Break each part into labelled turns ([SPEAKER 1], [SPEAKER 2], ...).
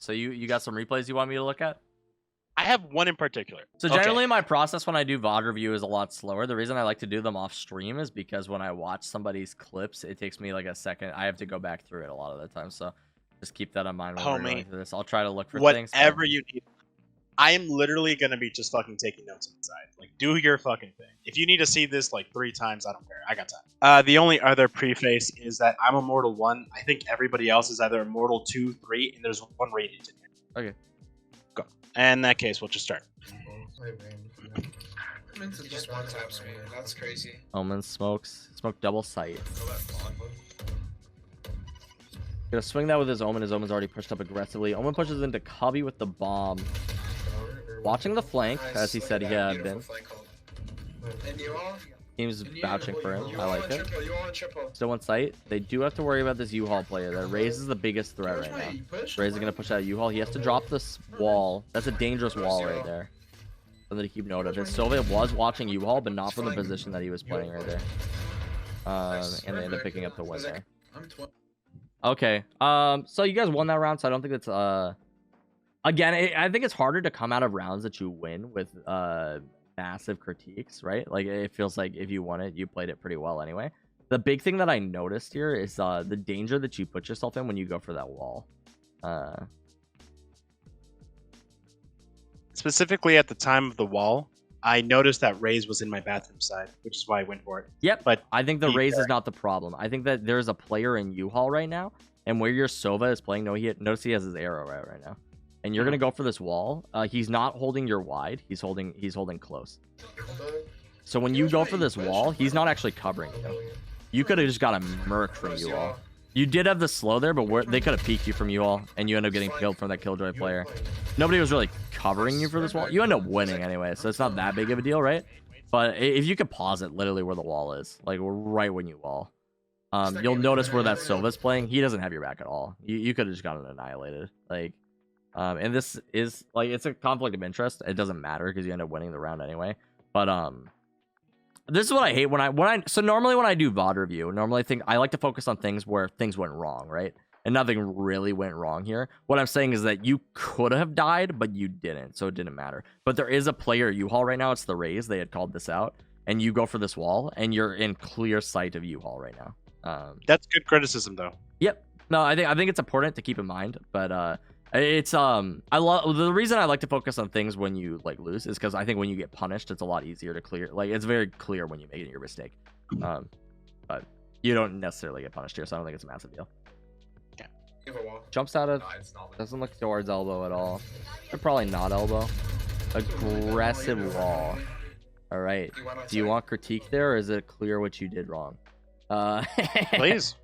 [SPEAKER 1] So you got some replays you want me to look at?
[SPEAKER 2] I have one in particular.
[SPEAKER 1] So generally my process when I do VOD review is a lot slower. The reason I like to do them off stream is because when I watch somebody's clips, it takes me like a second. I have to go back through it a lot of the time. So just keep that in mind when we're going through this. I'll try to look for things.
[SPEAKER 2] Whatever you need. I am literally going to be just fucking taking notes inside. Like, do your fucking thing. If you need to see this like 3 times, I don't care. I got time. The only other preface is that I'm Immortal 1. I think everybody else is either Immortal 2, 3, and there's 1 Radiant in here.
[SPEAKER 1] Okay.
[SPEAKER 2] Go. And in that case, we'll just start.
[SPEAKER 3] Just one time screen. That's crazy.
[SPEAKER 1] Omen smokes. Smoke double sight. Gonna swing that with his Omen. His Omen's already pushed up aggressively. Omen pushes into Cubby with the bomb. Watching the flank, as he said he had been. Team's vouching for him. I like it. Still on site. They do have to worry about this U-Haul player. That Raze is the biggest threat right now. Raze is gonna push out U-Haul. He has to drop this wall. That's a dangerous wall right there. Something to keep note of. And Sylvia was watching U-Haul, but not from the position that he was playing right there. And they end up picking up the win there. Okay. So you guys won that round, so I don't think that's again, I think it's harder to come out of rounds that you win with massive critiques, right? Like it feels like if you won it, you played it pretty well anyway. The big thing that I noticed here is the danger that you put yourself in when you go for that wall.
[SPEAKER 2] Specifically at the time of the wall, I noticed that Raze was in my bathroom side, which is why I went for it.
[SPEAKER 1] Yep,
[SPEAKER 2] but
[SPEAKER 1] I think the Raze is not the problem. I think that there's a player in U-Haul right now, and where your Sova is playing, notice he has his arrow right now. And you're gonna go for this wall. He's not holding your wide. He's holding close. So when you go for this wall, he's not actually covering you. You could have just got a murk from U-Haul. You did have the slow there, but they could have peeked you from U-Haul, and you end up getting killed from that Killjoy player. Nobody was really covering you for this wall. You end up winning anyway, so it's not that big of a deal, right? But if you could pause it literally where the wall is, like right when you wall, you'll notice where that Silva's playing. He doesn't have your back at all. You could have just gotten annihilated. Like, and this is like it's a conflict of interest. It doesn't matter because you end up winning the round anyway. But this is what I hate when I so normally when I do VOD review, I like to focus on things where things went wrong, right? And nothing really went wrong here. What I'm saying is that you could have died, but you didn't, so it didn't matter. But there is a player U-Haul right now. It's the Raze. They had called this out, and you go for this wall, and you're in clear sight of U-Haul right now.
[SPEAKER 2] That's good criticism, though.
[SPEAKER 1] Yep. No, I think it's important to keep in mind, but it's the reason I like to focus on things when you like lose is because I think when you get punished, it's a lot easier to clear. Like it's very clear when you make your mistake, but you don't necessarily get punished here, so I don't think it's a massive deal. Jumps out of, doesn't look towards elbow at all. They're probably not elbow. Aggressive wall. All right. Do you want critique there, or is it clear what you did wrong?
[SPEAKER 2] Please.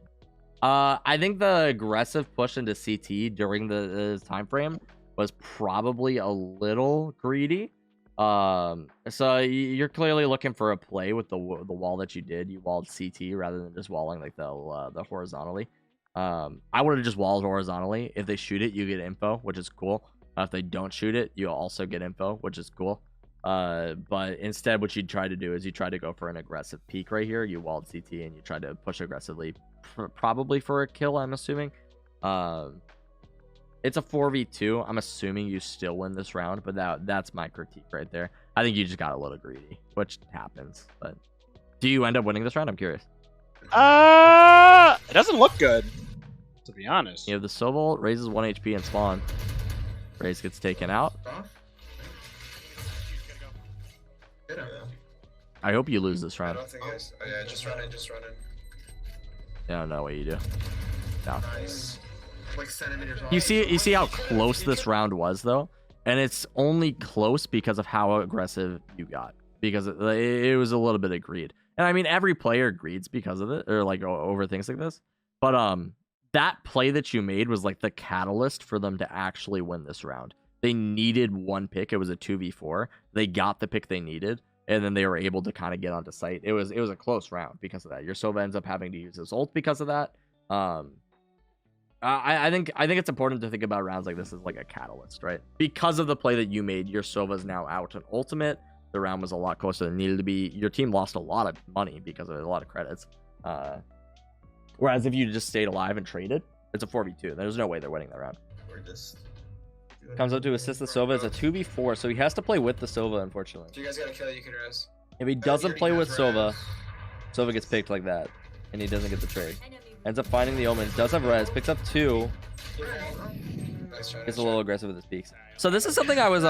[SPEAKER 1] I think the aggressive push into CT during the time frame was probably a little greedy. So you're clearly looking for a play with the wall that you did. You walled CT rather than just walling like the horizontally. I would have just walled horizontally. If they shoot it, you get info, which is cool. If they don't shoot it, you also get info, which is cool. But instead, what you try to do is you try to go for an aggressive peek right here. You walled CT and you try to push aggressively, probably for a kill, I'm assuming. It's a 4v2. I'm assuming you still win this round, but that's my critique right there. I think you just got a little greedy, which happens. But do you end up winning this round? I'm curious.
[SPEAKER 2] It doesn't look good, to be honest.
[SPEAKER 1] You have the Sobol, raises 1 HP and spawn. Raze gets taken out. I hope you lose this round.
[SPEAKER 3] I don't think yeah, just run in.
[SPEAKER 1] I don't know what you do. No.
[SPEAKER 3] Nice. Like centimeters off.
[SPEAKER 1] You see how close this round was, though? And it's only close because of how aggressive you got. Because it was a little bit of greed. And I mean, every player greeds because of it, or like over things like this. But that play that you made was like the catalyst for them to actually win this round. They needed one pick. It was a 2v4. They got the pick they needed, and then they were able to kind of get onto site. It was a close round because of that. Your Sova ends up having to use his ult because of that. I think it's important to think about rounds like this as like a catalyst, right? Because of the play that you made, your Sova's now out an ultimate. The round was a lot closer than it needed to be. Your team lost a lot of money because of it, a lot of credits. Whereas if you just stayed alive and traded, it's a 4v2. There's no way they're winning the round. Comes up to assist the Sova. It's a 2v4, so he has to play with the Sova, unfortunately.
[SPEAKER 3] If you guys got a kill, you can res.
[SPEAKER 1] If he doesn't play with Sova, Sova gets picked like that, and he doesn't get the trade. Ends up finding the Omen. Does have res. Picks up 2.
[SPEAKER 3] Nice try,
[SPEAKER 1] Gets a little aggressive with his peaks. So this is something I was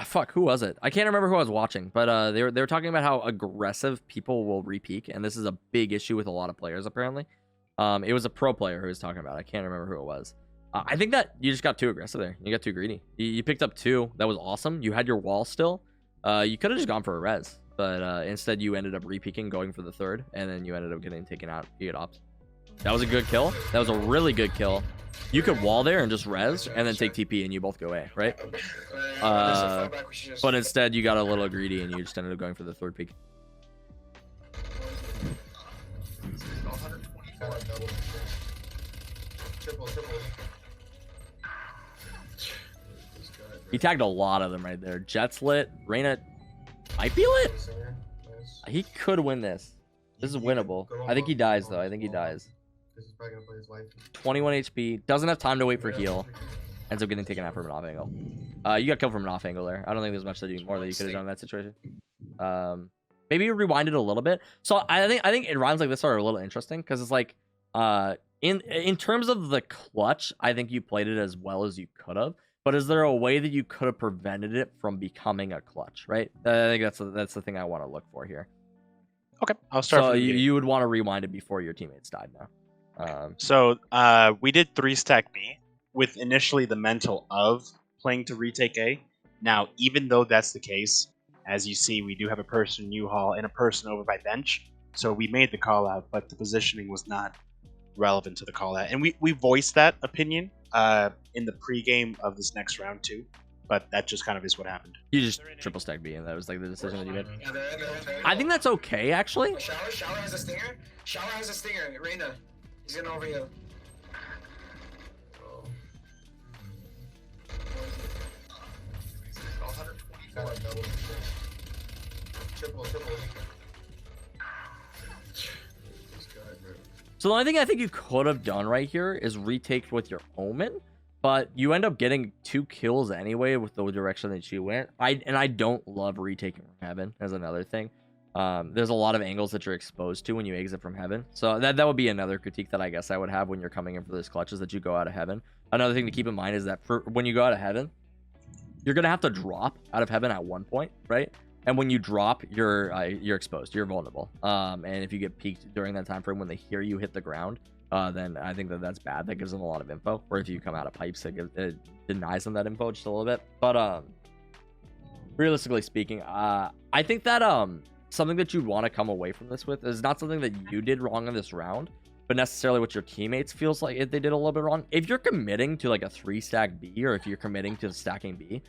[SPEAKER 1] fuck, who was it? I can't remember who I was watching, but they were talking about how aggressive people will re-peak, and this is a big issue with a lot of players apparently. It was a pro player who was talking about it. I can't remember who it was. I think that you just got too aggressive there. You got too greedy. You picked up 2. That was awesome. You had your wall still. You could have just gone for a res, but instead you ended up re-peaking, going for the 3rd, and then you ended up getting taken out. You get ops. That was a good kill. That was a really good kill. You could wall there and just res, and then take TP, and you both go A, right? But instead you got a little greedy, and you just ended up going for the 3rd peak. He tagged a lot of them right there. Jet's lit. Reyna might be lit. He could win this. This is winnable. I think he dies, though. I think he dies. 21 HP. Doesn't have time to wait for heal. Ends up getting taken out from an off angle. You got killed from an off angle there. I don't think there's much to do more that you could have done in that situation. Maybe you rewind it a little bit. So I think it rounds like this are a little interesting because it's like in terms of the clutch, I think you played it as well as you could have. But is there a way that you could have prevented it from becoming a clutch, right? I think that's the thing I want to look for here.
[SPEAKER 2] Okay, I'll start.
[SPEAKER 1] So you would want to rewind it before your teammates died now.
[SPEAKER 2] So we did 3-stack B with initially the mental of playing to retake A. Now, even though that's the case, as you see, we do have a person in U-Haul and a person over by bench. So we made the call out, but the positioning was not relevant to the call out. And we voiced that opinion in the pregame of this next round too. But that just kind of is what happened.
[SPEAKER 1] You just triple stack B, and that was like the decision that you made. I think that's okay, actually.
[SPEAKER 3] Shower has a stinger. Shower has a stinger. Reyna. He's gonna overheal. Triple.
[SPEAKER 1] So the only thing I think you could have done right here is retake with your Omen, but you end up getting 2 kills anyway with the direction that you went. I don't love retaking from heaven as another thing. There's a lot of angles that you're exposed to when you exit from heaven. So that would be another critique that I guess I would have when you're coming in for this clutch, is that you go out of heaven. Another thing to keep in mind is that when you go out of heaven, you're going to have to drop out of heaven at one point, right? And when you drop, you're exposed, you're vulnerable. And if you get peeked during that time frame when they hear you hit the ground, then I think that's bad. That gives them a lot of info. Or if you come out of pipes, it denies them that info just a little bit. But realistically speaking, I think that something that you'd want to come away from this with is not something that you did wrong in this round, but necessarily what your teammates feels like if they did a little bit wrong. If you're committing to like a 3-stack B, or if you're committing to stacking B,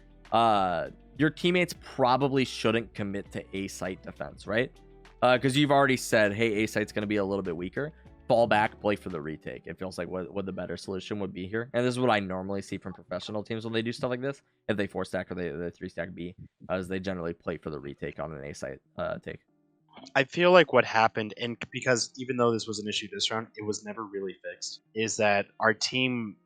[SPEAKER 1] your teammates probably shouldn't commit to A site defense, right? Because you've already said, hey, A site's going to be a little bit weaker. Fall back, play for the retake. It feels like what the better solution would be here. And this is what I normally see from professional teams when they do stuff like this. If they 4-stack or they 3-stack B, as they generally play for the retake on an A site take.
[SPEAKER 2] I feel like what happened, and because even though this was an issue this round, it was never really fixed, is that our team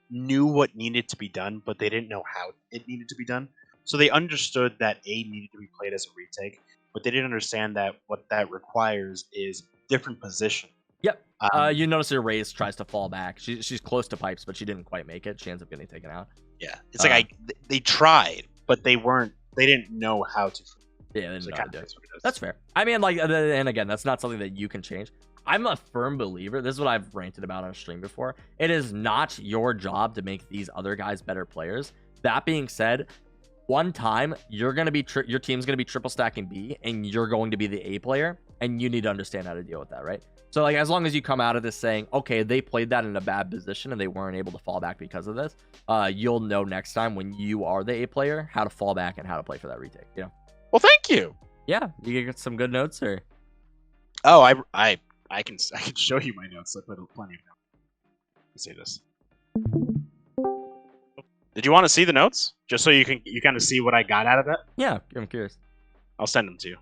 [SPEAKER 2] knew what needed to be done, but they didn't know how it needed to be done. So they understood that A needed to be played as a retake, but they didn't understand that what that requires is different position.
[SPEAKER 1] Yep. You notice your Raze tries to fall back. She's close to pipes, but she didn't quite make it. She ends up getting taken out.
[SPEAKER 2] Yeah, it's like they tried, but they didn't know how to.
[SPEAKER 1] Yeah, they didn't know how to do it. That's fair. I mean, like, and again, that's not something that you can change. I'm a firm believer. This is what I've ranted about on stream before. It is not your job to make these other guys better players. That being said, one time you're gonna be your team's gonna be triple stacking B, and you're going to be the A player, and you need to understand how to deal with that, right? So like, as long as you come out of this saying, okay, they played that in a bad position and they weren't able to fall back because of this, you'll know next time when you are the A player how to fall back and how to play for that retake. You know.
[SPEAKER 2] Well, thank you.
[SPEAKER 1] Yeah, you get some good notes, or?
[SPEAKER 2] Oh, I can show you my notes. I put plenty of notes. Let's see this. Did you want to see the notes, just so you kind of see what I got out of it?
[SPEAKER 1] Yeah, I'm curious.
[SPEAKER 2] I'll send them to you.